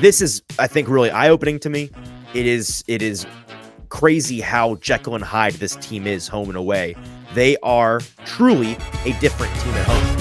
This is, I think, really eye-opening to me. It is crazy how Jekyll and Hyde this team is home and away. They are truly a different team at home.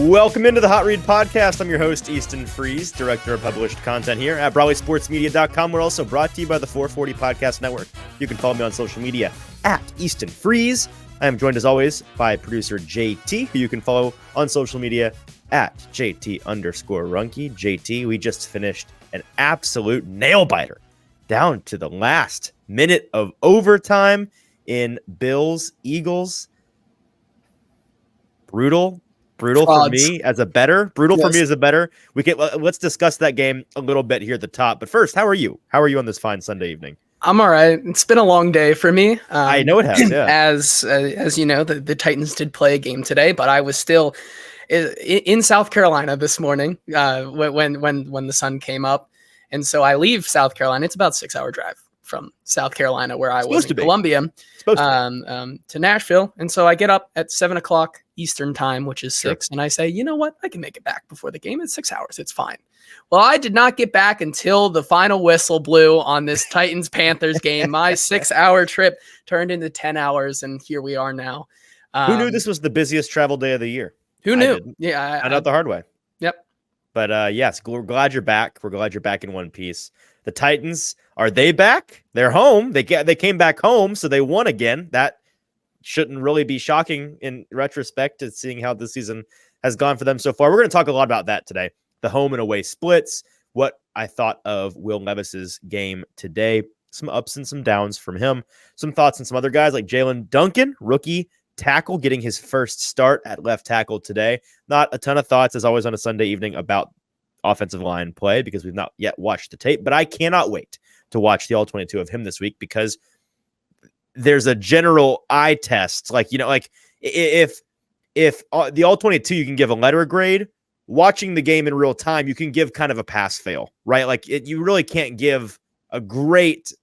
Welcome into the Hot Read Podcast. I'm your host, Easton Freeze, Director of Published Content here at BrawleySportsMedia.com. We're also brought to you by the 440 Podcast Network. You can follow me on social media at Easton Freeze. I am joined, as always, by producer JT, who you can follow on social media at JT_Runke. JT, we just finished an absolute nail-biter down to the last minute of overtime in Bills-Eagles. Brutal for me as a bettor. Brutal for me as a bettor. Let's discuss that game a little bit here at the top. But first, how are you? How are you on this fine Sunday evening? I'm all right. It's been a long day for me. I know it has. Yeah. As you know, the Titans did play a game today, but I was still in South Carolina this morning when the sun came up, and so I leave South Carolina. It's about a 6-hour drive from South Carolina, where I was in Columbia, to Nashville, and so I get up at 7:00 Eastern time, which is 6, and I say, you know what, I can make it back before the game. It's 6 hours. It's fine. Well, I did not get back until the final whistle blew on this Titans-Panthers game. My 6-hour trip turned into 10 hours, and here we are now. Who knew this was the busiest travel day of the year? Who knew? Yeah, I know the hard way. Yep. But yes, we're glad you're back. We're glad you're back in one piece. The Titans, are they back? They're home. They came back home, so they won again. That shouldn't really be shocking in retrospect to seeing how this season has gone for them so far. We're going to talk a lot about that today. The home and away splits, what I thought of Will Levis's game today, some ups and some downs from him, some thoughts on some other guys like Jalen Duncan, rookie tackle, getting his first start at left tackle today. Not a ton of thoughts, as always, on a Sunday evening about offensive line play because we've not yet watched the tape, but I cannot wait to watch the all-22 of him this week because there's a general eye test. Like, you know, like if the all-22, you can give a letter grade. Watching the game in real time, you can give kind of a pass-fail, right? Like you really can't give a great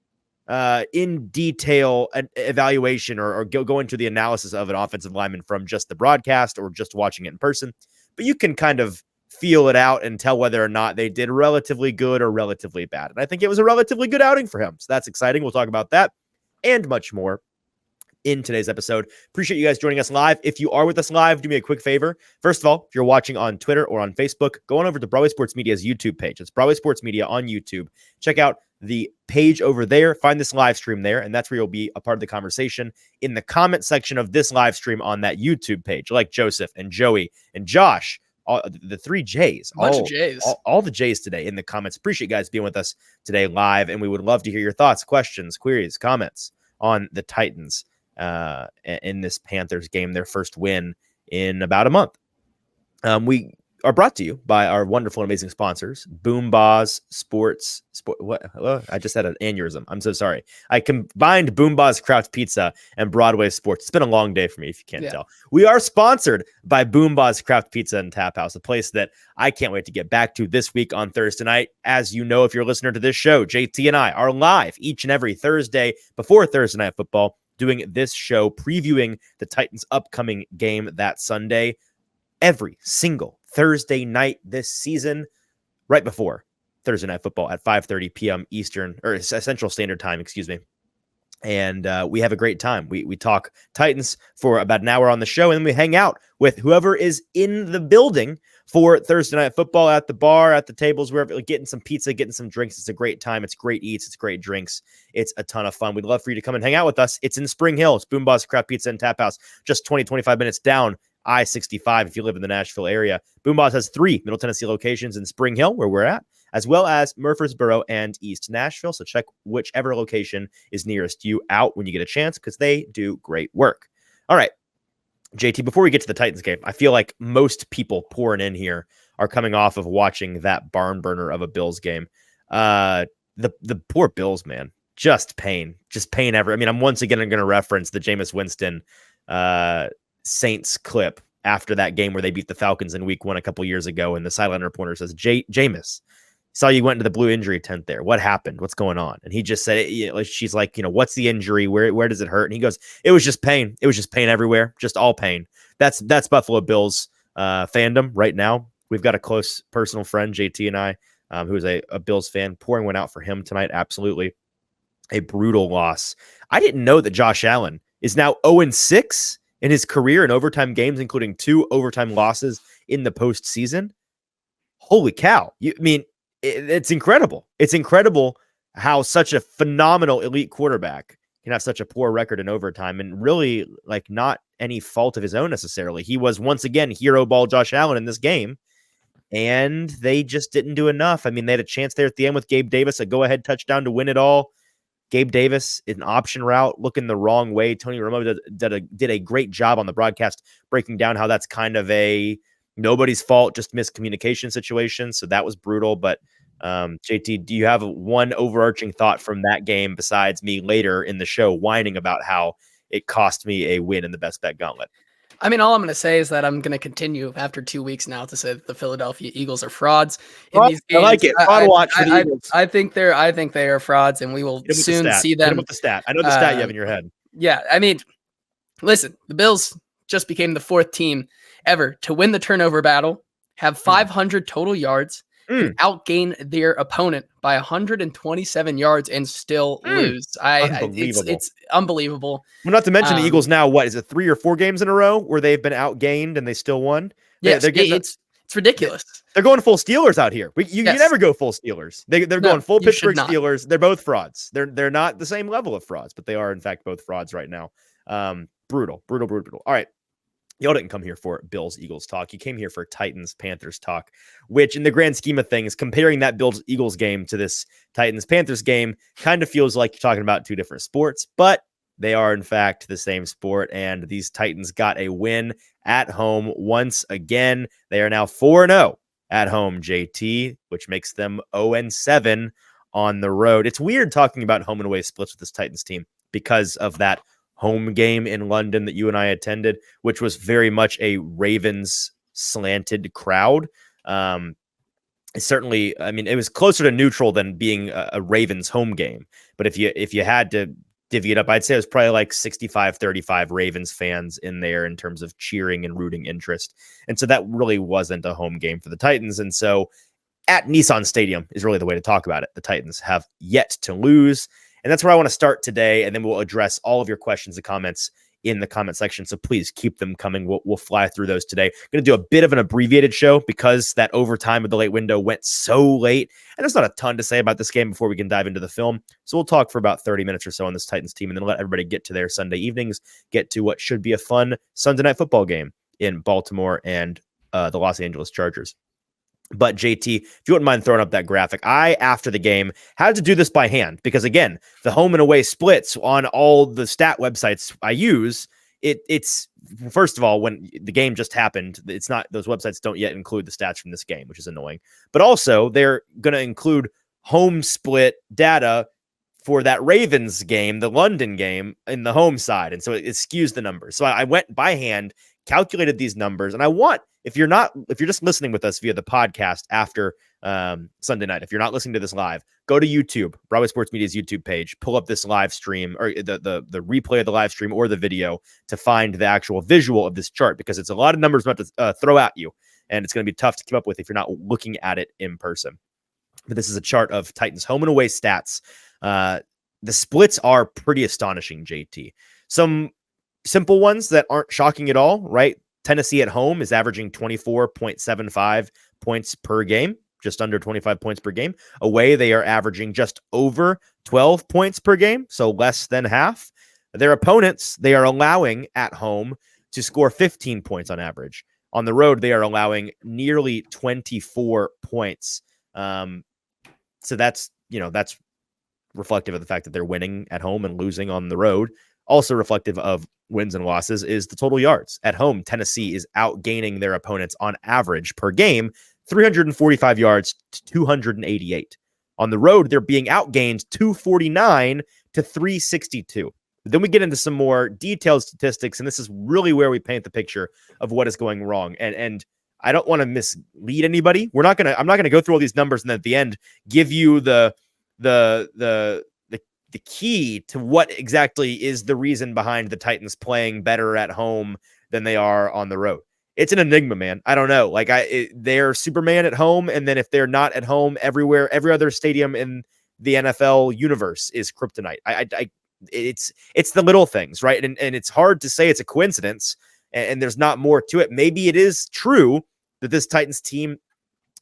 in detail evaluation or go into the analysis of an offensive lineman from just the broadcast or just watching it in person. But you can kind of feel it out and tell whether or not they did relatively good or relatively bad. And I think it was a relatively good outing for him. So that's exciting. We'll talk about that and much more in today's episode. Appreciate you guys joining us live. If you are with us live, do me a quick favor. First of all, if you're watching on Twitter or on Facebook, go on over to Broadway Sports Media's YouTube page. It's Broadway Sports Media on YouTube. Check out the page over there. Find this live stream there, and that's where you'll be a part of the conversation in the comment section of this live stream on that YouTube page, like Joseph and Joey and Josh. All the 3 J's. All the J's today in the comments. Appreciate you guys being with us today live, and we would love to hear your thoughts, questions, queries, comments on the Titans in this Panthers game, their first win in about a month. We are brought to you by our wonderful and amazing sponsors, BoomBozz Sports. I just had an aneurysm. I'm so sorry. I combined BoomBozz Craft Pizza and Broadway Sports. It's been a long day for me, if you can't tell. We are sponsored by BoomBozz Craft Pizza and Taphouse, a place that I can't wait to get back to this week on Thursday night. As you know, if you're a listener to this show, JT and I are live each and every Thursday before Thursday Night Football, doing this show, previewing the Titans' upcoming game that Sunday, every single Thursday night this season, right before Thursday Night Football at 5:30 p.m. Eastern or Central Standard Time, excuse me. And we have a great time. We talk Titans for about an hour on the show, and then we hang out with whoever is in the building for Thursday Night Football at the bar, at the tables, wherever, like getting some pizza, getting some drinks. It's a great time. It's great eats. It's great drinks. It's a ton of fun. We'd love for you to come and hang out with us. It's in Spring Hill. It's BoomBozz Craft Pizza and Taphouse, just 25 minutes down I-65 if you live in the Nashville area. BoomBozz has 3 Middle Tennessee locations in Spring Hill, where we're at, as well as Murfreesboro and East Nashville. So check whichever location is nearest you out when you get a chance, because they do great work. All right, JT, before we get to the Titans game, I feel like most people pouring in here are coming off of watching that barn burner of a Bills game. The poor Bills, man, just pain ever. I mean, I'm once again going to reference the Jameis Winston Saints clip after that game where they beat the Falcons in week 1 a couple years ago, and the sideline reporter says, Jameis, Saw you went into the blue injury tent there. What happened? What's going on? And he just said, she's like, what's the injury? Where does it hurt? And he goes, it was just pain. It was just pain everywhere. Just all pain. That's Buffalo Bills fandom right now. We've got a close personal friend, JT and I, who is a Bills fan, pouring one out for him tonight. Absolutely a brutal loss. I didn't know that Josh Allen is now 0-6 in his career in overtime games, including 2 overtime losses in the postseason. Holy cow. It's incredible. It's incredible how such a phenomenal elite quarterback can have such a poor record in overtime, and really like not any fault of his own necessarily. He was once again hero ball Josh Allen in this game, and they just didn't do enough. I mean, they had a chance there at the end with Gabe Davis, a go-ahead touchdown to win it all. Gabe Davis, an option route, looking the wrong way. Tony Romo did a great job on the broadcast breaking down how that's kind of a nobody's fault, just miscommunication situation. So that was brutal. But JT, do you have one overarching thought from that game besides me later in the show whining about how it cost me a win in the best bet gauntlet? I mean, all I'm going to say is that I'm going to continue after 2 weeks now to say that the Philadelphia Eagles are frauds in these games. I like it. Fraud watch for the Eagles. I think they are frauds, and we will soon see them. Hit 'em with the stat. I know the stat you have in your head. Yeah, I mean, listen, the Bills just became the 4th team ever to win the turnover battle, have 500 total yards, and outgain their opponent by 127 yards and still lose. It's unbelievable. Well, not to mention the Eagles now, what is it, 3 or 4 games in a row where they've been outgained and they still won? Yes, it's ridiculous. They're going full Steelers out here. You never go full Steelers. They're going full Pittsburgh Steelers. They're both frauds. They're not the same level of frauds, but they are in fact both frauds right now. Brutal. All right. Y'all didn't come here for Bills-Eagles talk. You came here for Titans-Panthers talk, which in the grand scheme of things, comparing that Bills-Eagles game to this Titans-Panthers game kind of feels like you're talking about 2 different sports, but they are in fact the same sport, and these Titans got a win at home once again. They are now 4-0 at home, JT, which makes them 0-7 on the road. It's weird talking about home and away splits with this Titans team because of that home game in London that you and I attended, which was very much a Ravens slanted crowd. Certainly, I mean, it was closer to neutral than being a Ravens home game. But if you had to divvy it up, I'd say it was probably like 65-35 Ravens fans in there in terms of cheering and rooting interest. And so that really wasn't a home game for the Titans. And so at Nissan Stadium is really the way to talk about it. The Titans have yet to lose. And that's where I want to start today, and then we'll address all of your questions and comments in the comment section. So please keep them coming. We'll fly through those today. I'm going to do a bit of an abbreviated show because that overtime of the late window went so late, and there's not a ton to say about this game before we can dive into the film. So we'll talk for about 30 minutes or so on this Titans team, and then let everybody get to their Sunday evenings, get to what should be a fun Sunday night football game in Baltimore and the Los Angeles Chargers. But JT, if you wouldn't mind throwing up that graphic, I, after the game, had to do this by hand because, again, the home and away splits on all the stat websites I use, it's first of all, when the game just happened, it's not, those websites don't yet include the stats from this game, which is annoying. But also, they're going to include home split data for that Ravens game, the London game, in the home side. And so it skews the numbers. So I went by hand, calculated these numbers, and I want, if you're just listening with us via the podcast after Sunday night, if you're not listening to this live, go to YouTube, Broadway Sports Media's YouTube page, pull up this live stream or the replay of the live stream or the video to find the actual visual of this chart, because it's a lot of numbers about to throw at you, and it's going to be tough to keep up with if you're not looking at it in person. But this is a chart of Titans home and away stats. The splits are pretty astonishing, JT. Some simple ones that aren't shocking at all, right? Tennessee at home is averaging 24.75 points per game, just under 25 points per game. Away, they are averaging just over 12 points per game, so less than half. Their opponents, they are allowing at home to score 15 points on average. On the road, they are allowing nearly 24 points. So that's reflective of the fact that they're winning at home and losing on the road. Also reflective of wins and losses is the total yards. At home, Tennessee is outgaining their opponents on average per game, 345 yards to 288. On the road, they're being outgained 249 to 362. But then we get into some more detailed statistics, and this is really where we paint the picture of what is going wrong. And I don't want to mislead anybody. I'm not going to go through all these numbers and then at the end give you the key to what exactly is the reason behind the Titans playing better at home than they are on the road. It's an enigma, man. I don't know. Like they're Superman at home, and then if they're not at home everywhere, every other stadium in the NFL universe is kryptonite. It's the little things, right? And it's hard to say it's a coincidence, and there's not more to it. Maybe it is true that this Titans team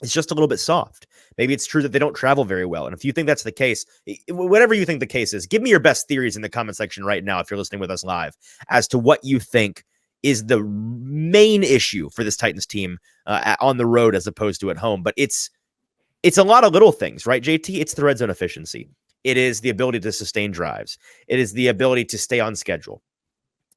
is just a little bit soft. Maybe it's true that they don't travel very well. And if you think that's the case, whatever you think the case is, give me your best theories in the comment section right now if you're listening with us live as to what you think is the main issue for this Titans team on the road as opposed to at home. But it's a lot of little things, right, JT? It's the red zone efficiency. It is the ability to sustain drives. It is the ability to stay on schedule.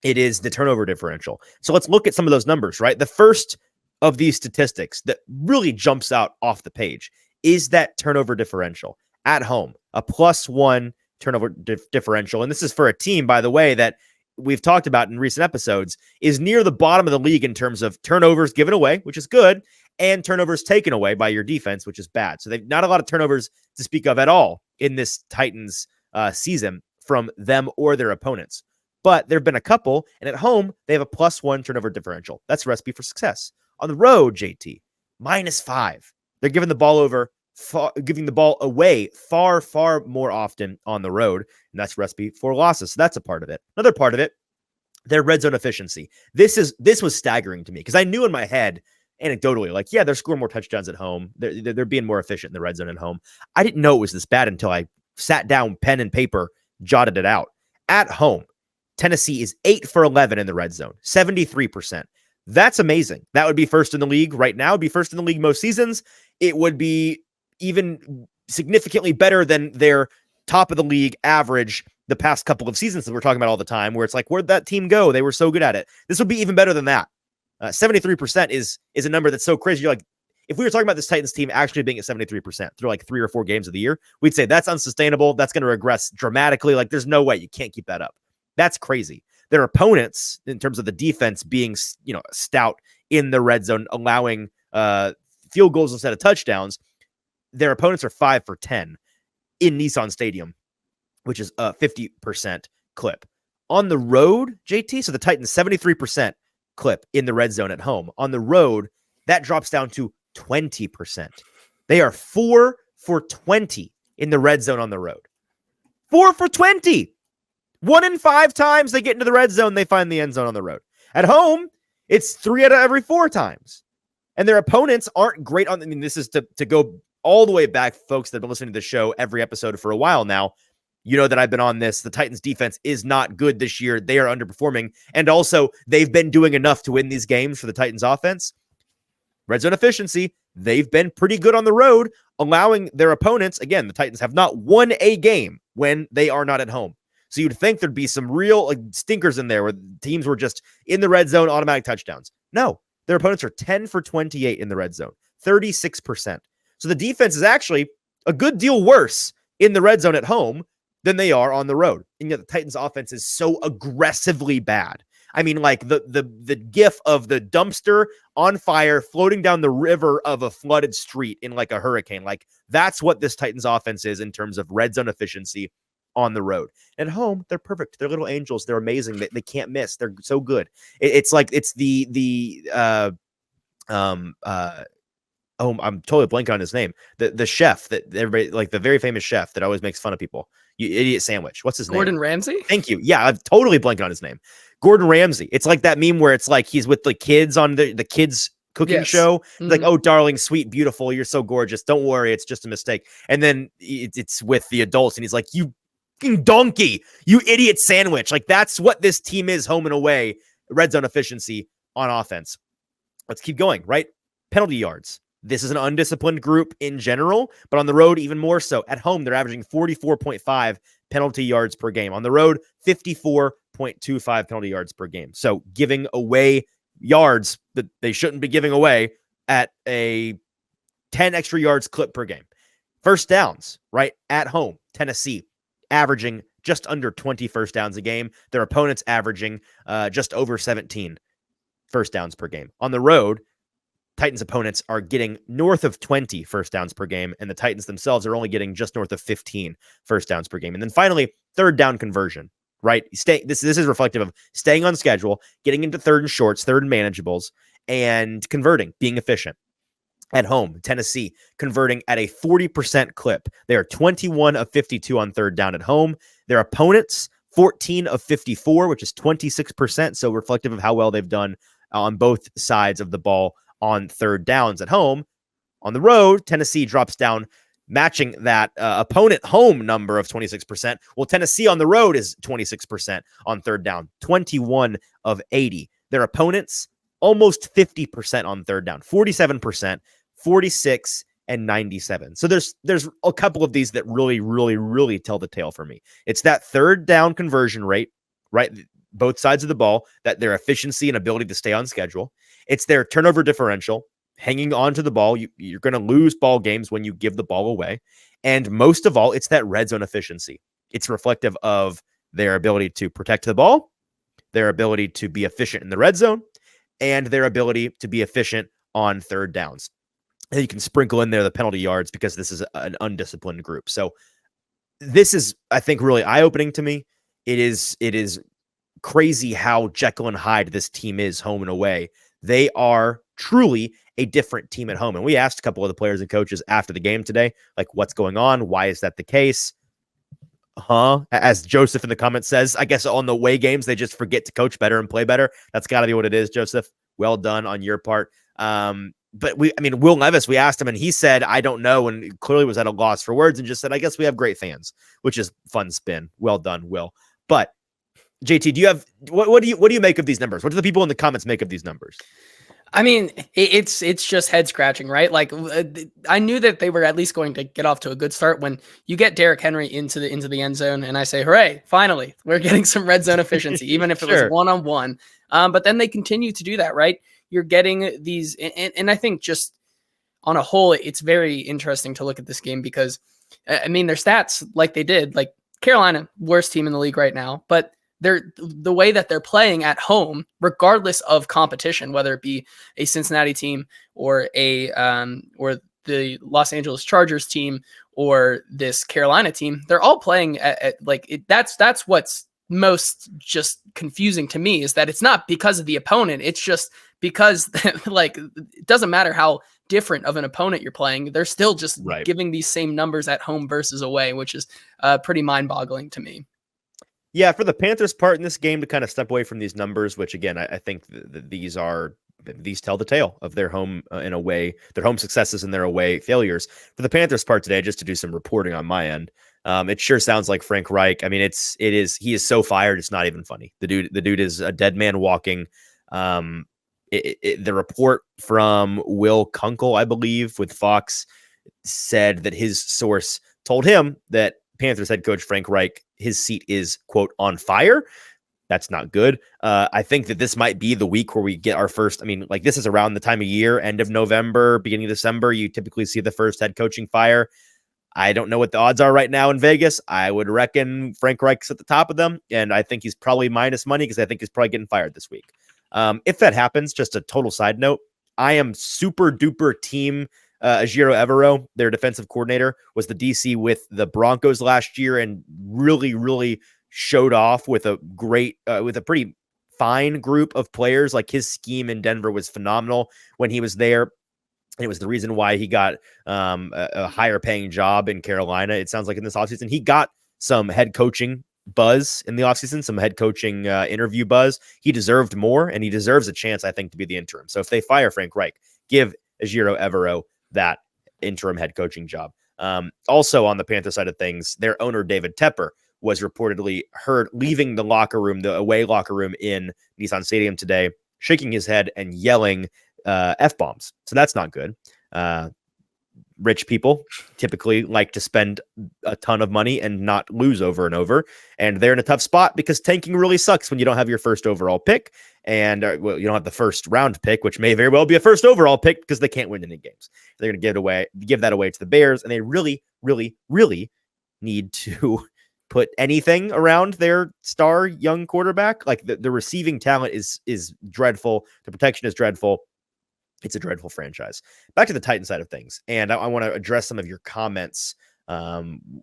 It is the turnover differential. So let's look at some of those numbers, right? The first of these statistics that really jumps out off the page is that turnover differential at home, a +1 turnover differential. And this is for a team, by the way, that we've talked about in recent episodes is near the bottom of the league in terms of turnovers given away, which is good, and turnovers taken away by your defense, which is bad. So they've not a lot of turnovers to speak of at all in this Titans season from them or their opponents. But there have been a couple, and at home, they have a +1 turnover differential. That's a recipe for success. On the road, JT, -5. They're giving the ball away far, far more often on the road, and that's a recipe for losses. So that's a part of it. Another part of it, their red zone efficiency. This was staggering to me because I knew in my head, anecdotally, like, yeah, they're scoring more touchdowns at home. They're being more efficient in the red zone at home. I didn't know it was this bad until I sat down, pen and paper, jotted it out. At home, Tennessee is 8 for 11 in the red zone, 73%. That's amazing. That would be first in the league right now. It'd be first in the league most seasons. It would be even significantly better than their top of the league average the past couple of seasons that we're talking about all the time, where it's like, where'd that team go? They were so good at it. This would be even better than that. 73% is a number that's so crazy. You're like, if we were talking about this Titans team actually being at 73% through like 3 or 4 games of the year, we'd say that's unsustainable. That's going to regress dramatically. Like, there's no way you can't keep that up. That's crazy. Their opponents, in terms of the defense being, stout in the red zone, allowing field goals instead of touchdowns, their opponents are 5 for 10 in Nissan Stadium, which is a 50% clip. On the road, JT, so the Titans 73% clip in the red zone at home. On the road, that drops down to 20%. They are 4 for 20 in the red zone on the road. 4 for 20. 1 in 5 times they get into the red zone, they find the end zone on the road. At home, it's 3 out of every 4 times. And their opponents aren't great on. I mean, this is to go all the way back, folks that have been listening to the show every episode for a while now. You know that I've been on this. The Titans defense is not good this year. They are underperforming. And also, they've been doing enough to win these games for the Titans offense. Red zone efficiency, they've been pretty good on the road, allowing their opponents. Again, the Titans have not won a game when they are not at home. So you'd think there'd be some real stinkers in there where teams were just in the red zone, automatic touchdowns. No, their opponents are 10 for 28 in the red zone, 36%. So the defense is actually a good deal worse in the red zone at home than they are on the road. And yet the Titans offense is so aggressively bad. I mean, like the gif of the dumpster on fire floating down the river of a flooded street in like a hurricane. Like, that's what this Titans offense is in terms of red zone efficiency on the road. At home, they're perfect. They're little angels. They're amazing. They can't miss. They're so good. It's like it's I'm totally blanking on his name. The chef that everybody, like the very famous chef that always makes fun of people. You idiot sandwich. What's his name? Gordon Ramsay? Thank you. Yeah, I'm totally blanking on his name. Gordon Ramsay. It's like that meme where it's like he's with the kids on the kids cooking show. Mm-hmm. Like, oh, darling, sweet, beautiful, you're so gorgeous. Don't worry, it's just a mistake. And then it's with the adults, and he's like, you donkey, you idiot sandwich. Like, that's what this team is, home and away. Red zone efficiency on offense. Let's keep going, right? Penalty yards. This is an undisciplined group in general, but on the road, even more so. At home, they're averaging 44.5 penalty yards per game. On the road, 54.25 penalty yards per game. So giving away yards that they shouldn't be giving away at a 10 extra yards clip per game. First downs, right? At home, Tennessee averaging just under 20 first downs a game. Their opponents averaging just over 17 first downs per game. On the road, Titans opponents are getting north of 20 first downs per game, and the Titans themselves are only getting just north of 15 first downs per game. And then finally, third down conversion, right? This is reflective of staying on schedule, getting into third and shorts, third and manageables, and converting, being efficient. At home, Tennessee converting at a 40% clip. They are 21 of 52 on third down at home. Their opponents, 14 of 54, which is 26%. So reflective of how well they've done on both sides of the ball on third downs at home. On the road, Tennessee drops down, matching that opponent home number of 26%. Well, Tennessee on the road is 26% on third down, 21 of 80. Their opponents, almost 50% on third down, 47%, 46 and 97. So there's a couple of these that really tell the tale for me. It's that third down conversion rate, right? Both sides of the ball, that their efficiency and ability to stay on schedule. It's their turnover differential, hanging on to the ball. You're going to lose ball games when you give the ball away. And most of all, it's that red zone efficiency. It's reflective of their ability to protect the ball, their ability to be efficient in the red zone, and their ability to be efficient on third downs. And you can sprinkle in there the penalty yards because this is an undisciplined group. So this is, I think, really eye-opening to me. It is crazy how Jekyll and Hyde this team is home and away. They are truly a different team at home. And we asked a couple of the players and coaches after the game today, like, what's going on? Why is that the case? As Joseph in the comments says, I guess on the away games, they just forget to coach better and play better. That's got to be what it is, Joseph. Well done on your part. But Will Levis, we asked him and he said, I don't know. And clearly was at a loss for words and just said, I guess we have great fans, which is fun spin. Well done, Will. But JT, do you have, what do you make of these numbers? What do the people in the comments make of these numbers? I mean, it's just head scratching, right? Like, I knew that they were at least going to get off to a good start when you get Derrick Henry into the end zone, and I say, hooray! Finally, we're getting some red zone efficiency, even if it was 1-on-1. But then they continue to do that, right? You're getting these, and I think just on a whole, it's very interesting to look at this game because, I mean, their stats, like they did, like Carolina, worst team in the league right now, but the way that they're playing at home, regardless of competition, whether it be a Cincinnati team or or the Los Angeles Chargers team or this Carolina team, they're all playing that's what's most just confusing to me, is that it's not because of the opponent. It's just because like, it doesn't matter how different of an opponent you're playing. They're still just giving these same numbers at home versus away, which is pretty mind boggling to me. Yeah, for the Panthers' part in this game to kind of step away from these numbers, which again, I think these tell the tale of their home and away, their home successes and their away failures. For the Panthers' part today, just to do some reporting on my end, it sure sounds like Frank Reich. I mean, he is so fired, it's not even funny. The dude is a dead man walking. The report from Will Kunkel, I believe, with Fox, said that his source told him that Panthers head coach Frank Reich, his seat is, quote, on fire. That's not good. I think that this might be the week where we get our first. I mean, like, this is around the time of year, end of November, beginning of December. You typically see the first head coaching fire. I don't know what the odds are right now in Vegas. I would reckon Frank Reich's at the top of them, and I think he's probably minus money because I think he's probably getting fired this week. If that happens, just a total side note, I am super duper team Ejiro Evero, their defensive coordinator, was the DC with the Broncos last year and really showed off with a great, with a pretty fine group of players. Like, his scheme in Denver was phenomenal when he was there. It was the reason why he got a higher paying job in Carolina. It sounds like in this offseason, he got some head coaching buzz in the offseason, some head coaching interview buzz. He deserved more, and he deserves a chance, I think, to be the interim. So if they fire Frank Reich, give Ejiro Evero that interim head coaching job. Also on the Panther side of things, their owner, David Tepper, was reportedly heard leaving the locker room, the away locker room in Nissan Stadium today, shaking his head and yelling F-bombs. So that's not good. Rich people typically like to spend a ton of money and not lose over and over. And they're in a tough spot because tanking really sucks when you don't have your first overall pick. And you don't have the first round pick, which may very well be a first overall pick because they can't win any games. They're going to give that away to the Bears. And they really need to put anything around their star young quarterback. Like, the receiving talent is dreadful. The protection is dreadful. It's a dreadful franchise. Back to the Titan side of things. And I want to address some of your comments,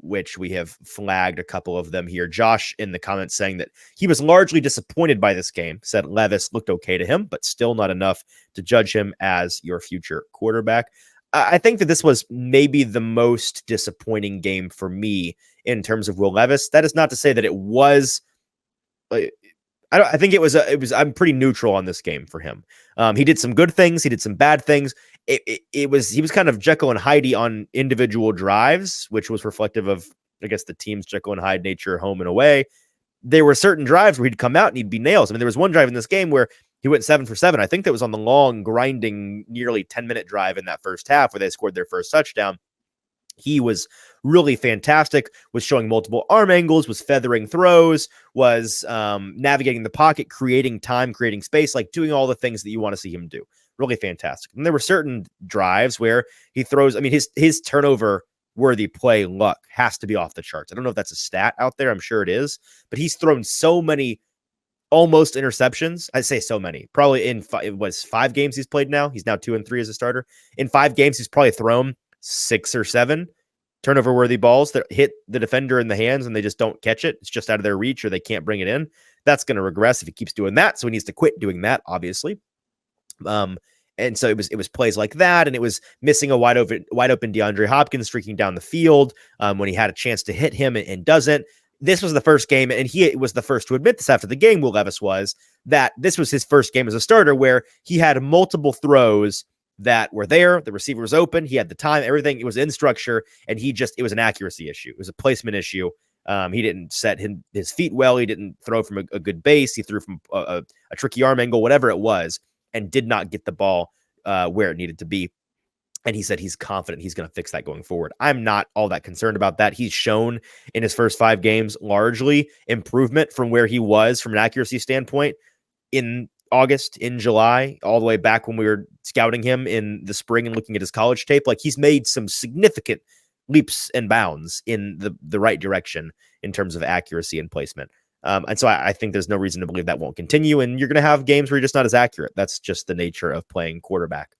which we have flagged a couple of them here. Josh in the comments saying that he was largely disappointed by this game, said Levis looked okay to him, but still not enough to judge him as your future quarterback. I think that this was maybe the most disappointing game for me in terms of Will Levis. That is not to say that it was. I think it was. I'm pretty neutral on this game for him. He did some good things. He did some bad things. He was kind of Jekyll and Hyde on individual drives, which was reflective of, I guess, the team's Jekyll and Hyde nature, home and away. There were certain drives where he'd come out and he'd be nails. I mean, there was one drive in this game where he went 7 for 7. I think that was on the long, grinding, nearly 10-minute drive in that first half where they scored their first touchdown. He was really fantastic, was showing multiple arm angles, was feathering throws, was navigating the pocket, creating time, creating space, like doing all the things that you want to see him do. Really fantastic. And there were certain drives where he throws, I mean, his turnover worthy play luck has to be off the charts. I don't know if that's a stat out there. I'm sure it is, but he's thrown so many almost interceptions. I say so many, probably in it was 5 games he's played now. He's now 2-3 as a starter. In 5 games, he's probably thrown 6 or 7 turnover worthy balls that hit the defender in the hands and they just don't catch it. It's just out of their reach or they can't bring it in. That's going to regress if he keeps doing that. So he needs to quit doing that, obviously. And so it was plays like that, and it was missing a wide open DeAndre Hopkins streaking down the field when he had a chance to hit him and doesn't. This was the first game, and he was the first to admit this after the game, Will Levis was, that this was his first game as a starter where he had multiple throws that were there. The receiver was open. He had the time, everything. It was in structure, and it was an accuracy issue. It was a placement issue. He didn't set his feet well. He didn't throw from a good base. He threw from a tricky arm angle, whatever it was, and did not get the ball where it needed to be. And he said he's confident he's going to fix that going forward. I'm not all that concerned about that. He's shown in his first 5 games largely improvement from where he was from an accuracy standpoint in August, in July, all the way back when we were scouting him in the spring and looking at his college tape. Like, he's made some significant leaps and bounds in the right direction in terms of accuracy and placement. And so I think there's no reason to believe that won't continue. And you're going to have games where you're just not as accurate. That's just the nature of playing quarterback.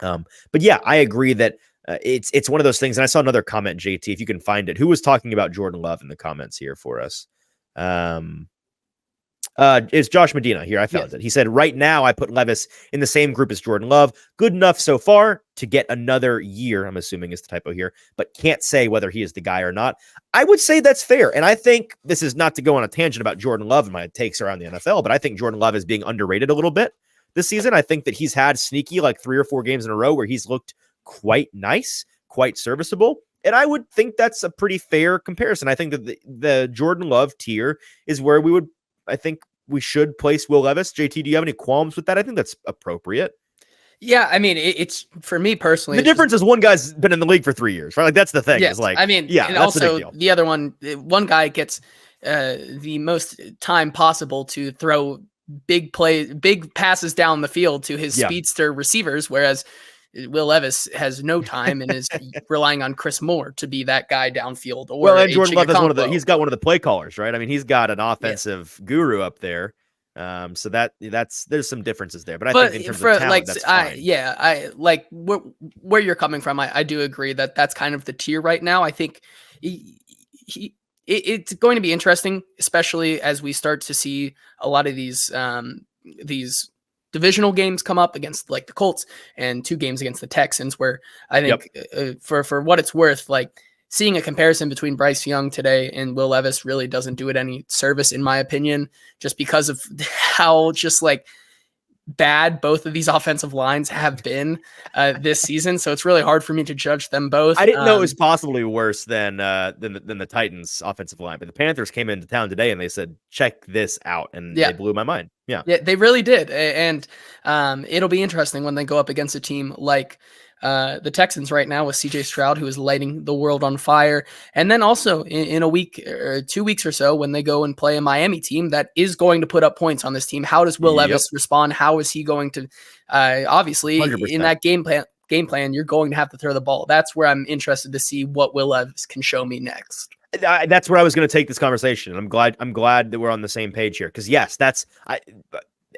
But yeah, I agree that it's one of those things. And I saw another comment, JT, if you can find it, who was talking about Jordan Love in the comments here for us. It's Josh Medina here. I found it. He said, right now I put Levis in the same group as Jordan Love. Good enough so far to get another year, I'm assuming is the typo here, but can't say whether he is the guy or not. I would say that's fair. And I think this is not to go on a tangent about Jordan Love and my takes around the NFL, but I think Jordan Love is being underrated a little bit this season. I think that he's had sneaky like 3 or 4 games in a row where he's looked quite nice, quite serviceable. And I would think that's a pretty fair comparison. I think that the Jordan Love tier is where I think we should place Will Levis. JT, do you have any qualms with that? I think that's appropriate. Yeah, I mean, it's for me personally. The difference is one guy's been in the league for 3 years, right? Like, that's the thing. Yes, is like, I mean, yeah, and that's also the big deal. the other one guy gets the most time possible to throw big passes down the field to his speedster receivers, whereas Will Levis has no time and is relying on Chris Moore to be that guy downfield. Or and Jordan Love is he's got one of the play callers, right? I mean, he's got an offensive guru up there. So there's some differences there, but I think in terms of talent, that's fine. I like where you're coming from. I do agree that that's kind of the tier right now. I think it's going to be interesting, especially as we start to see a lot of these divisional games come up against like the Colts and 2 games against the Texans, where I think for what it's worth, like seeing a comparison between Bryce Young today and Will Levis really doesn't do it any service, in my opinion, just because of how just like bad both of these offensive lines have been this season. So it's really hard for me to judge them both. I didn't know it was possibly worse than the Titans offensive line, but the Panthers came into town today and they said, check this out. And they blew my mind. Yeah, they really did. And it'll be interesting when they go up against a team like the Texans right now with CJ Stroud, who is lighting the world on fire. And then also in a week or 2 weeks or so, when they go and play a Miami team that is going to put up points on this team, how does Will Levis respond? How is he going to, obviously 100%. In that game plan, you're going to have to throw the ball. That's where I'm interested to see what Will Levis can show me next. That's where I was going to take this conversation. I'm glad that we're on the same page here. Cause yes,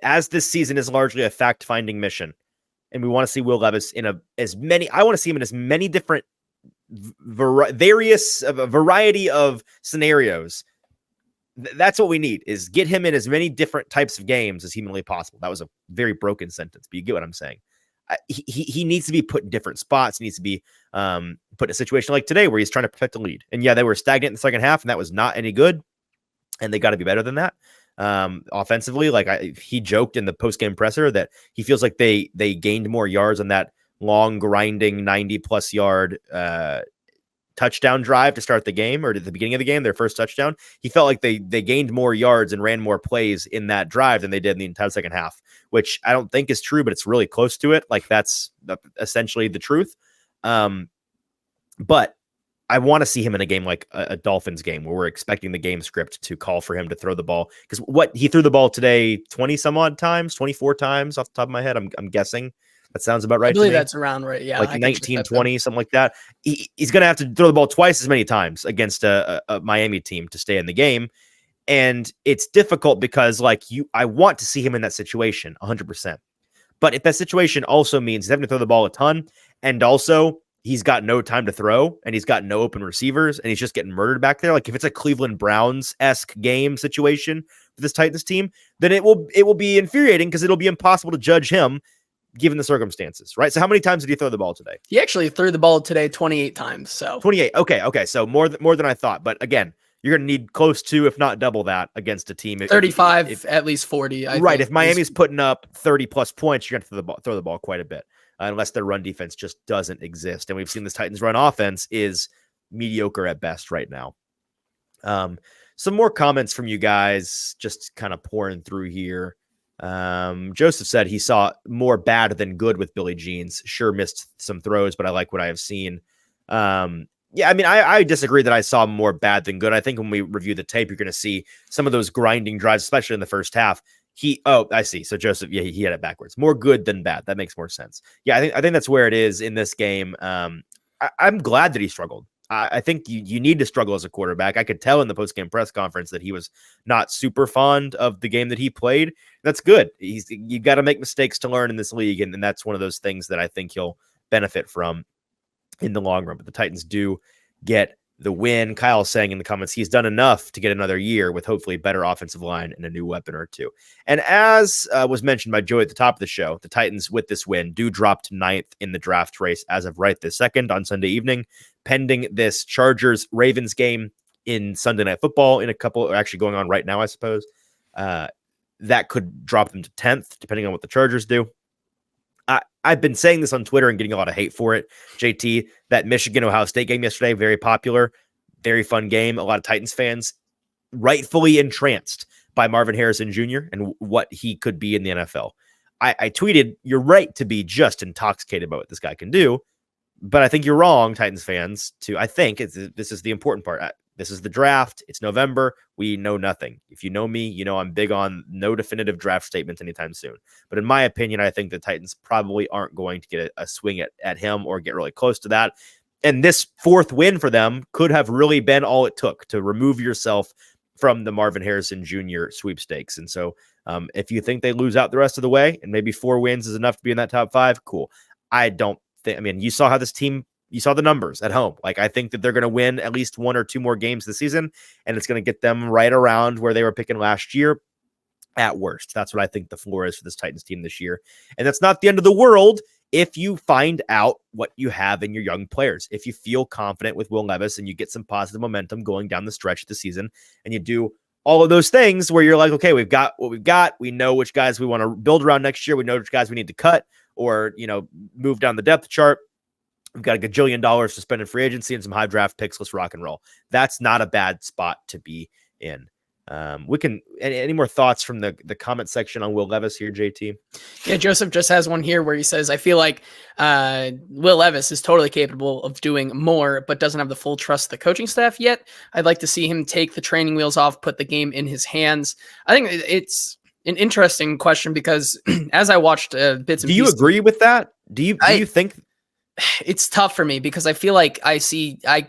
as this season is largely a fact-finding mission, and we want to see Will Levis in I want to see him in as many different variety of scenarios. That's what we need, is get him in as many different types of games as humanly possible. That was a very broken sentence, but you get what I'm saying. He needs to be put in different spots. He needs to be put in a situation like today where he's trying to protect a lead. And yeah, they were stagnant in the second half, and that was not any good. And they got to be better than that. Offensively, he joked in the post-game presser that he feels like they gained more yards on that long grinding 90+ yard touchdown drive to start the game, or at the beginning of the game, their first touchdown. He felt like they gained more yards and ran more plays in that drive than they did in the entire second half, which I don't think is true, but it's really close to it. Like, that's essentially the truth. But I want to see him in a game like a Dolphins game where we're expecting the game script to call for him to throw the ball. Because he threw the ball today 20 some odd times, 24 times off the top of my head. I'm guessing that sounds about right. I believe that's around right. Yeah. Like 19, 20, something like that. He's going to have to throw the ball twice as many times against a Miami team to stay in the game. And it's difficult because I want to see him in that situation 100%. But if that situation also means he's having to throw the ball a ton, and also he's got no time to throw, and he's got no open receivers, and he's just getting murdered back there. Like, if it's a Cleveland Browns-esque game situation for this Titans team, then it will be infuriating because it'll be impossible to judge him given the circumstances, right? So how many times did he throw the ball today? He actually threw the ball today 28 times. So 28. Okay. So more than I thought. But again, you're going to need close to, if not double that, against a team. 35, at least 40. Right. If Miami's putting up 30+ points, you're going to throw the ball quite a bit. Unless their run defense just doesn't exist. And we've seen this Titans run offense is mediocre at best right now. Some more comments from you guys, just kind of pouring through here. Joseph said he saw more bad than good with Billy Jeans. Sure missed some throws, but I like what I have seen. Yeah, I mean, I disagree that I saw more bad than good. I think when we review the tape, you're going to see some of those grinding drives, especially in the first half. I see. So Joseph, yeah, he had it backwards. More good than bad. That makes more sense. Yeah, I think that's where it is in this game. I'm glad that he struggled. I think you need to struggle as a quarterback. I could tell in the post-game press conference that he was not super fond of the game that he played. That's good. You got to make mistakes to learn in this league, and that's one of those things that I think he'll benefit from in the long run. But the Titans do get the win. Kyle saying in the comments he's done enough to get another year with hopefully better offensive line and a new weapon or two. And as was mentioned by Joey at the top of the show, the Titans with this win do drop to 9th in the draft race as of right this second on Sunday evening, pending this Chargers-Ravens game in Sunday Night Football in a couple, actually going on right now, I suppose. That could drop them to 10th, depending on what the Chargers do. I've been saying this on Twitter and getting a lot of hate for it. JT, that Michigan-Ohio State game yesterday, very popular, very fun game. A lot of Titans fans rightfully entranced by Marvin Harrison Jr. and what he could be in the NFL. I tweeted, you're right to be just intoxicated by what this guy can do, but I think you're wrong, Titans fans, this is the important part. This is the draft. It's November. We know nothing. If you know me, you know I'm big on no definitive draft statements anytime soon. But in my opinion, I think the Titans probably aren't going to get a swing at him or get really close to that. And this 4th win for them could have really been all it took to remove yourself from the Marvin Harrison Jr. sweepstakes. And so if you think they lose out the rest of the way and maybe 4 wins is enough to be in that top 5, cool. I don't think, you saw how this team, you saw the numbers at home. I think that they're going to win at least 1 or 2 more games this season, and it's going to get them right around where they were picking last year at worst. That's what I think the floor is for this Titans team this year. And that's not the end of the world if you find out what you have in your young players. If you feel confident with Will Levis and you get some positive momentum going down the stretch of the season, and you do all of those things where you're like, okay, we've got what we've got. We know which guys we want to build around next year. We know which guys we need to cut or, move down the depth chart. We've got a gajillion dollars to spend in free agency and some high draft picks. Let's rock and roll. That's not a bad spot to be in. We can, any more thoughts from the comment section on Will Levis here, JT? Yeah, Joseph just has one here where he says, I feel like Will Levis is totally capable of doing more, but doesn't have the full trust of the coaching staff yet. I'd like to see him take the training wheels off, put the game in his hands. I think it's an interesting question because as I watched bits and pieces. Do you agree with that? Do you think? It's tough for me because I feel like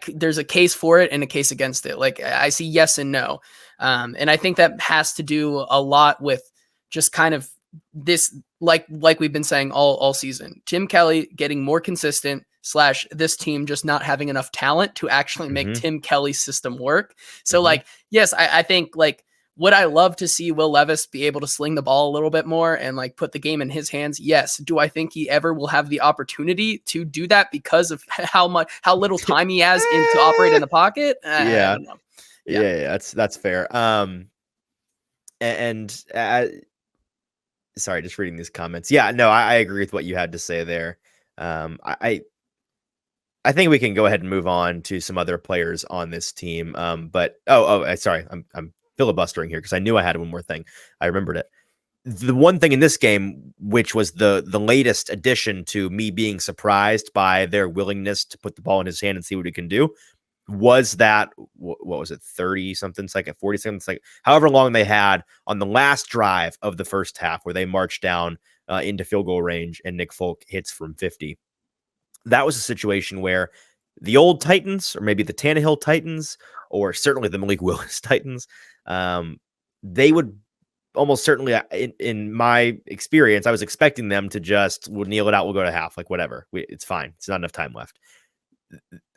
there's a case for it and a case against it. Like I see yes and no. And I think that has to do a lot with just kind of this, like we've been saying all season, Tim Kelly getting more consistent / this team just not having enough talent to actually make Tim Kelly's system work. So like, yes, I think like, would I love to see Will Levis be able to sling the ball a little bit more and like put the game in his hands? Yes. Do I think he ever will have the opportunity to do that because of how little time he has to operate in the pocket? Yeah. I don't know. Yeah, that's fair. Sorry, just reading these comments. Yeah, no, I agree with what you had to say there. I think we can go ahead and move on to some other players on this team. But sorry, I'm filibustering here because I knew I had one more thing. I remembered it. The one thing in this game, which was the latest addition to me being surprised by their willingness to put the ball in his hand and see what he can do, was that, what was it, 30 something second, 40 something second, however long they had on the last drive of the first half where they marched down into field goal range and Nick Folk hits from 50. That was a situation where the old Titans, or maybe the Tannehill Titans, or certainly the Malik Willis Titans, they would almost certainly, in my experience, I was expecting them to just, we'll kneel it out, we'll go to half, like whatever. It's fine. It's not enough time left.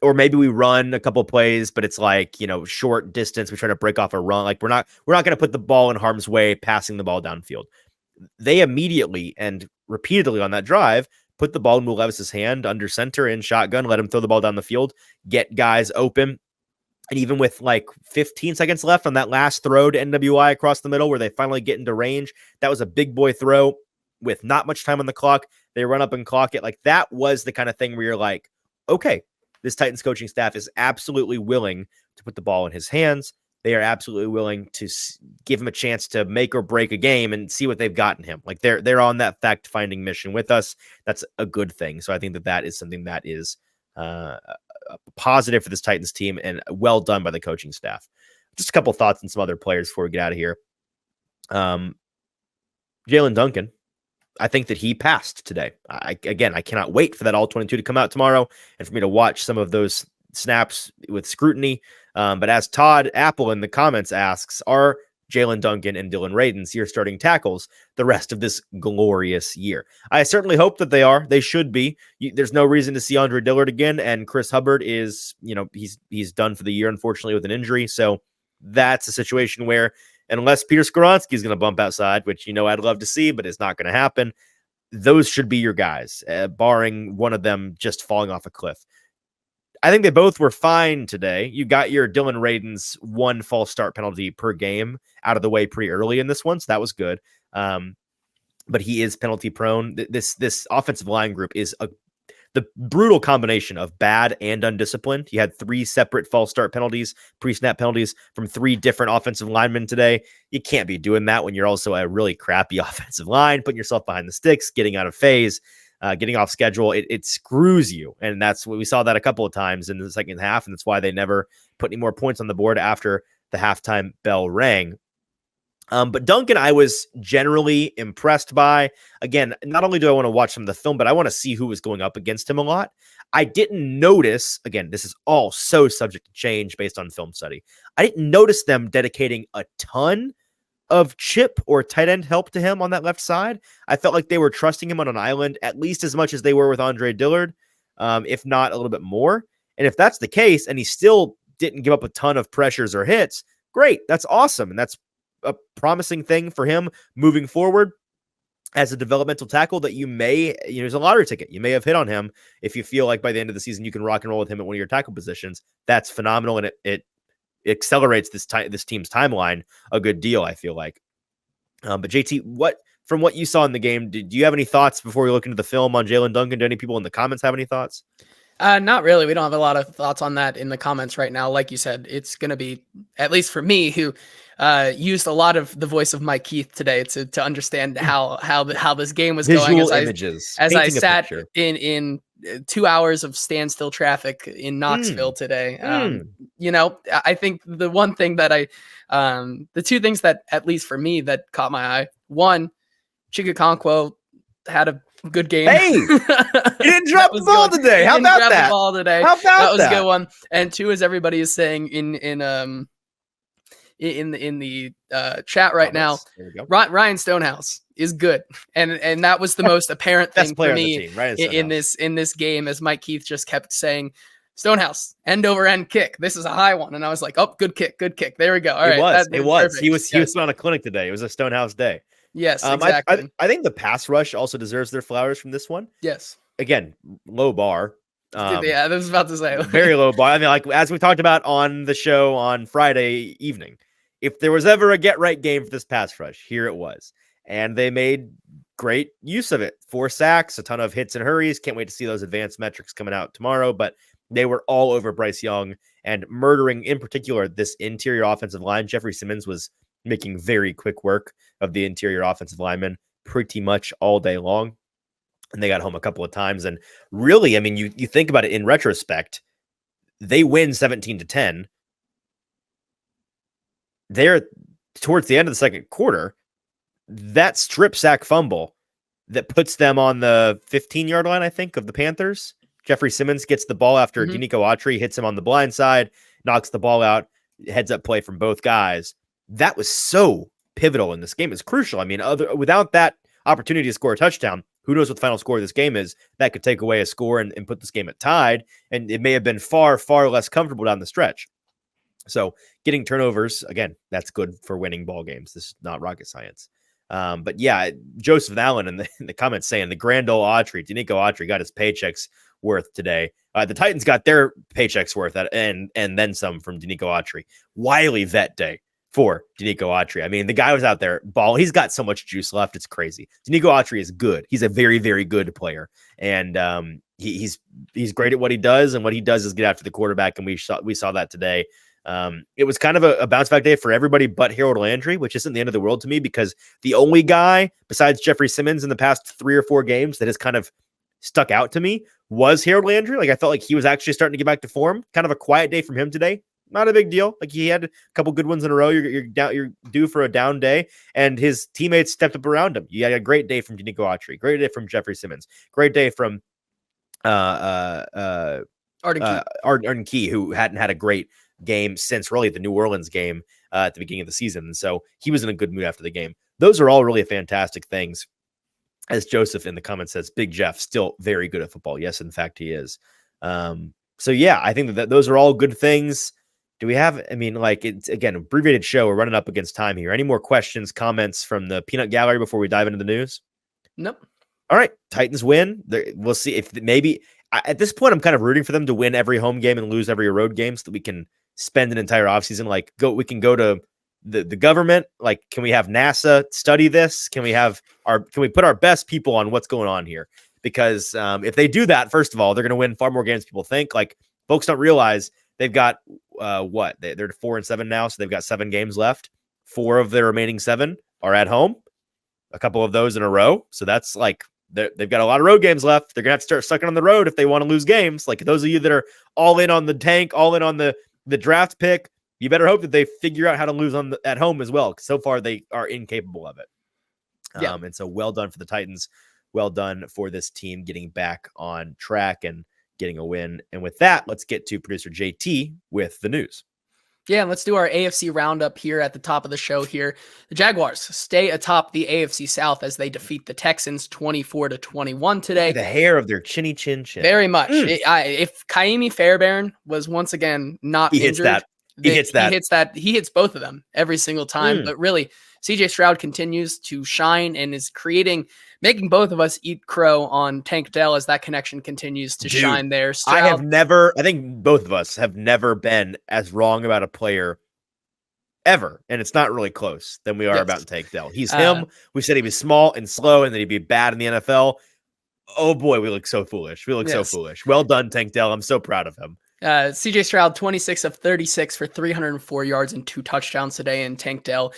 Or maybe we run a couple plays, but it's like, short distance. We try to break off a run. Like we're not going to put the ball in harm's way, passing the ball downfield. They immediately and repeatedly on that drive put the ball in Will Levis's hand under center in shotgun, let him throw the ball down the field, get guys open. And even with like 15 seconds left on that last throw to NWI across the middle where they finally get into range, that was a big boy throw with not much time on the clock. They run up and clock it. Like that was the kind of thing where you're like, okay, this Titans coaching staff is absolutely willing to put the ball in his hands. They are absolutely willing to give him a chance to make or break a game and see what they've got in him. Like they're on that fact-finding mission with us. That's a good thing. So I think that is something that is positive for this Titans team and well done by the coaching staff. Just a couple thoughts on some other players before we get out of here. Jalen Duncan, I think that he passed today. I cannot wait for that all 22 to come out tomorrow and for me to watch some of those snaps with scrutiny. But as Todd Apple in the comments asks, are Jalen Duncan and Dylan Radins your starting tackles the rest of this glorious year? I certainly hope that they are. They should be. There's no reason to see Andre Dillard again, and Chris Hubbard is, he's done for the year, unfortunately, with an injury. So that's a situation where, unless Peter Skoronski is going to bump outside, which, I'd love to see, but it's not going to happen, those should be your guys, barring one of them just falling off a cliff. I think they both were fine today. You got your Dylan Radins 1 false start penalty per game out of the way pretty early in this one, so that was good. But he is penalty prone. This offensive line group is the brutal combination of bad and undisciplined. He had 3 separate false start penalties, pre-snap penalties from 3 different offensive linemen today. You can't be doing that when you're also a really crappy offensive line, putting yourself behind the sticks, getting out of phase. Getting off schedule, it screws you. And that's what we saw that a couple of times in the second half. And that's why they never put any more points on the board after the halftime bell rang. But Duncan, I was generally impressed by. Again, not only do I want to watch some of the film, but I want to see who was going up against him a lot. I didn't notice, again, this is all so subject to change based on film study. I didn't notice them dedicating a ton of chip or tight end help to him on that left side. I felt like they were trusting him on an island at least as much as they were with Andre Dillard, if not a little bit more. And if that's the case, and he still didn't give up a ton of pressures or hits, great. That's awesome. And that's a promising thing for him moving forward as a developmental tackle that you may, there's a lottery ticket. You may have hit on him if you feel like by the end of the season, you can rock and roll with him at one of your tackle positions. That's phenomenal. And it accelerates this team's timeline a good deal, I feel like. But JT, from what you saw in the game, do you have any thoughts before we look into the film on Jalen Duncan? Do any people in the comments have any thoughts? Not really. We don't have a lot of thoughts on that in the comments right now. Like you said, it's going to be, at least for me, who used a lot of the voice of Mike Keith today to understand how this game was Visual going. Images. As I sat in 2 hours of standstill traffic in Knoxville today. I think the one thing that the 2 things that, at least for me, that caught my eye. One, Chigakonkwo had a good game. Hey, he didn't drop the ball today. How about that? That was a good one. And 2, as everybody is saying in in the chat right now. There we go. Ryan Stonehouse is good, and that was the most apparent thing for me in this game, as Mike Keith just kept saying, Stonehouse end over end kick. This is a high one, and I was like, oh, good kick. There we go. All right, it was. Perfect. He was on a clinic today. It was a Stonehouse day. Yes, exactly. I think the pass rush also deserves their flowers from this one. Yes. Again, low bar. Yeah, I was about to say very low bar. I mean, like as we talked about on the show on Friday evening, if there was ever a get right game for this pass rush, here it was, and they made great use of it. 4 sacks, a ton of hits and hurries. Can't wait to see those advanced metrics coming out tomorrow. But they were all over Bryce Young and murdering, in particular, this interior offensive line. Jeffrey Simmons was making very quick work of the interior offensive lineman pretty much all day long. And they got home a couple of times. And really, I mean, you think about it in retrospect, they win 17-10. They're towards the end of the second quarter. That strip sack fumble that puts them on the 15-yard line, I think, of the Panthers. Jeffrey Simmons gets the ball after Denico Autry hits him on the blind side, knocks the ball out, heads up play from both guys. That was so pivotal in this game. It's crucial. I mean, without that opportunity to score a touchdown, who knows what the final score of this game is? That could take away a score and put this game at tied, and it may have been far, far less comfortable down the stretch. So getting turnovers, again, that's good for winning ball games. This is not rocket science. But yeah, Joseph Allen in the comments saying the grand old Autry, Denico Autry got his paychecks worth today. The Titans got their paychecks worth and then some from Denico Autry. Wily vet day for Denico Autry. I mean, the guy was out there ball. He's got so much juice left. It's crazy. Denico Autry is good. He's a very, very good player. And he's great at what he does. And what he does is get after the quarterback. And we saw that today. It was kind of a bounce back day for everybody but Harold Landry, which isn't the end of the world to me, because the only guy besides Jeffrey Simmons in the past 3 or 4 games that has kind of stuck out to me was Harold Landry. Like, I felt like he was actually starting to get back to form. Kind of a quiet day from him today. Not a big deal. Like, he had a couple good ones in a row. You're due for a down day, and his teammates stepped up around him. You had a great day from Denico Autry, great day from Jeffrey Simmons, great day from Arden Key, who hadn't had a great game since really the New Orleans game at the beginning of the season. And so he was in a good mood after the game. Those are all really fantastic things. As Joseph in the comments says, Big Jeff still very good at football. Yes, in fact, he is. So yeah, I think that those are all good things. Do we have, I mean, like, it's, again, abbreviated show. We're running up against time here. Any more questions, comments from the peanut gallery before we dive into the news? Nope. All right. Titans win. We'll see if maybe at this point, I'm kind of rooting for them to win every home game and lose every road game so that we can spend an entire offseason. Like, we can go to the government. Like, can we have NASA study this? Can we put our best people on what's going on here? Because if they do that, first of all, they're going to win far more games than people think. Like, folks don't realize they've got they're 4-7 now, so they've got 7 games left. 4 of their remaining 7 are at home, a couple of those in a row. So that's like they've got a lot of road games left. They're gonna have to start sucking on the road if they want to lose games. Like, those of you that are all in on the tank, all in on the draft pick, you better hope that they figure out how to lose at home as well. So far, they are incapable of it. Yeah. And so well done for the Titans. Well done for this team getting back on track and getting a win. And with that, let's get to producer JT with the news. Yeah, and let's do our AFC roundup here at the top of the show here. The Jaguars stay atop the AFC South as they defeat the Texans 24-21 today. The hair of their chinny chin chin. Very much. If Kaimi Fairbairn was once again not injured, he hits both of them every single time. But really, CJ Stroud continues to shine and is making both of us eat crow on Tank Dell as that connection continues to shine there. Stroud, I think both of us have never been as wrong about a player ever, and it's not really close, than we are about Tank Dell. He's him. We said he was small and slow and that he'd be bad in the NFL. Oh boy, we look so foolish. So foolish. Well done, Tank Dell. I'm so proud of him. CJ Stroud, 26 of 36 for 304 yards and 2 touchdowns today, and Tank Dell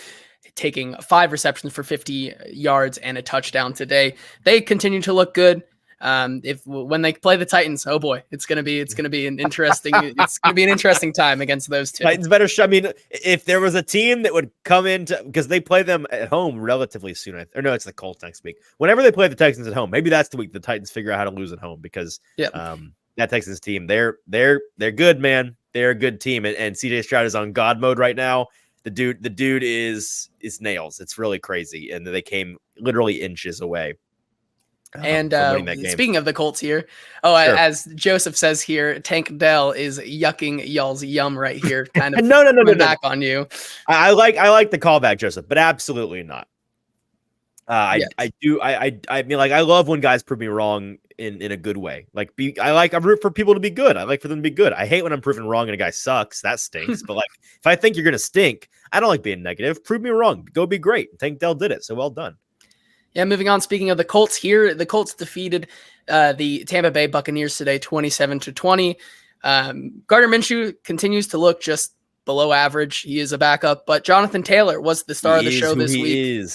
taking 5 receptions for 50 yards and a touchdown today. They continue to look good. When they play the Titans, oh boy, it's gonna be an interesting time against those two. Titans better. I mean, if there was a team that would come into, because they play them at home relatively soon, it's the Colts next week. Whenever they play the Texans at home, maybe that's the week the Titans figure out how to lose at home, because that Texans team, they're good, man. They're a good team, and CJ Stroud is on God mode right now. The dude is nails. It's really crazy, and they came literally inches away. And from winning that game. Speaking of the Colts here, Sure. as Joseph says here, Tank Dell is yucking y'all's yum right here, kind of no, coming back on you. I like the callback, Joseph, but absolutely not. Yes. I mean, like, I love when guys prove me wrong in a good way. Like, I root for people to be good. I like for them to be good. I hate when I'm proven wrong and a guy sucks. That stinks. But like, if I think you're gonna stink, I don't like being negative. Prove me wrong. Go be great. Tank Dell did it. So well done. Yeah, moving on. Speaking of the Colts here, the Colts defeated the Tampa Bay Buccaneers today, 27-20. Gardner Minshew continues to look just below average. He is a backup, but Jonathan Taylor was the star of the show this week,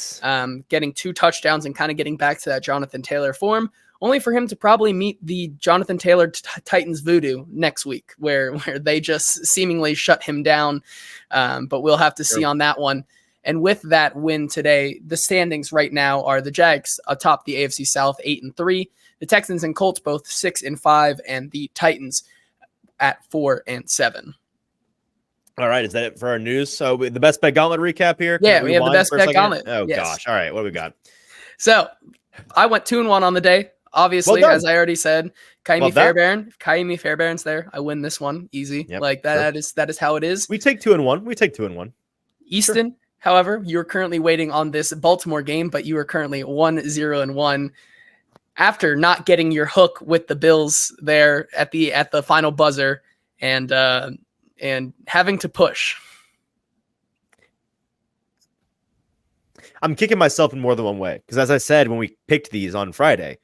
getting 2 touchdowns and kind of getting back to that Jonathan Taylor form, only for him to probably meet the Jonathan Taylor Titans voodoo next week, where they just seemingly shut him down. But we'll have to see on that one. And with that win today, the standings right now are the Jags atop the AFC South 8-3, the Texans and Colts both 6-5, and the Titans at 4-7. All right, is that it for our news? So the best bet gauntlet recap here. Yeah, we have the best bet gauntlet. Oh gosh! All right, what do we got? So I went 2-1 on the day. Obviously, as I already said, Kaimi Fairbairn's there. I win this one easy. Yep, like that. Sure. That is how it is. We take 2-1. Easton. Sure. However, you're currently waiting on this Baltimore game, but you are currently 1-0-1 after not getting your hook with the Bills there at the final buzzer and having to push. I'm kicking myself in more than one way because, as I said when we picked these on Friday,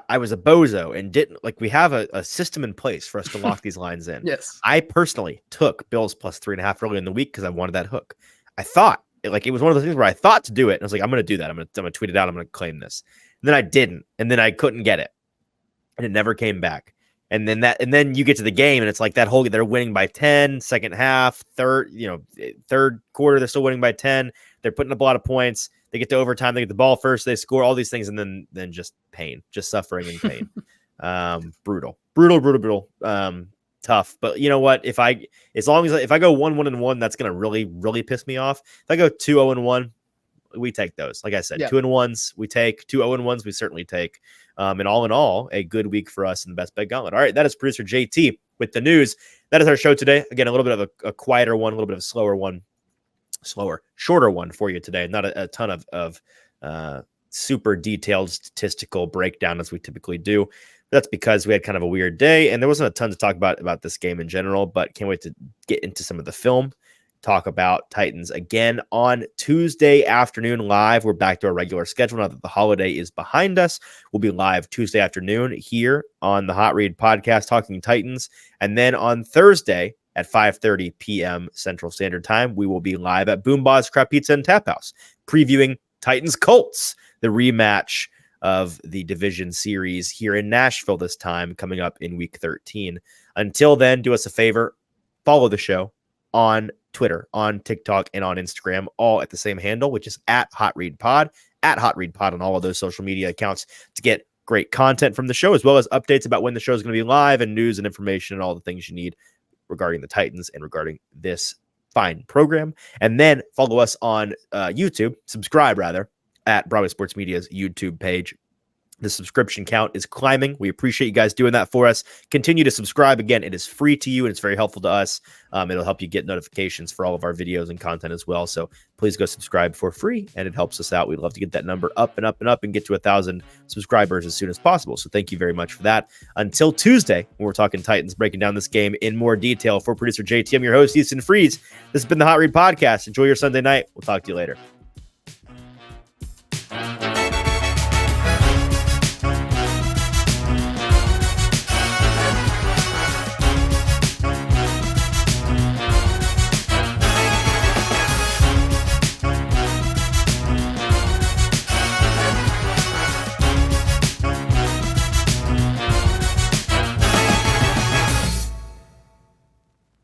I was a bozo and didn't we have a system in place for us to lock these lines in. Yes, I personally took Bills plus 3.5 early in the week because I wanted that hook. I thought it was one of those things where I thought to do it. And I was like, I'm going to do that. I'm going to tweet it out. I'm going to claim this. And then I didn't. And then I couldn't get it. And it never came back. And then you get to the game and it's like that whole, they're winning by 10, second half, third quarter, they're still winning by 10. They're putting up a lot of points. They get to overtime. They get the ball first. They score all these things. And then just pain, just suffering and pain. Brutal. Tough, but you know what? If I go 1-1-1, that's gonna really, really piss me off. If I go 2-0-1, we take those. Like I said, 2-1s we take, 2-0-1s we certainly take. And all in all, a good week for us in the best bet gauntlet. All right, that is producer JT with the news. That is our show today. Again, a little bit of a quieter one, a little bit of a shorter one for you today. Not a ton of super detailed statistical breakdown as we typically do. That's because we had kind of a weird day and there wasn't a ton to talk about this game in general, but can't wait to get into some of the film, talk about Titans again on Tuesday afternoon live. We're back to our regular schedule now that the holiday is behind us. We'll be live Tuesday afternoon here on the Hot Read podcast, talking Titans. And then on Thursday at 5:30 p.m. Central Standard Time, we will be live at BoomBozz Craft Pizza Taphouse, previewing Titans Colts, the rematch of the division series here in Nashville this time, coming up in week 13. Until then, do us a favor, follow the show on Twitter, on TikTok, and on Instagram, all at the same handle, which is at Hot Read Pod on all of those social media accounts to get great content from the show, as well as updates about when the show is going to be live and news and information and all the things you need regarding the Titans and regarding this fine program. And then follow us on YouTube, subscribe rather, at Broadway Sports Media's YouTube page. The subscription count is climbing. We appreciate you guys doing that for us. Continue to subscribe. Again, it is free to you and it's very helpful to us. It'll help you get notifications for all of our videos and content as well. So please go subscribe for free and it helps us out. We'd love to get that number up and up and up and get to 1,000 subscribers as soon as possible. So thank you very much for that. Until Tuesday, when we're talking Titans, breaking down this game in more detail. For producer JT, I'm your host, Easton Freeze. This has been the Hot Read Podcast. Enjoy your Sunday night. We'll talk to you later.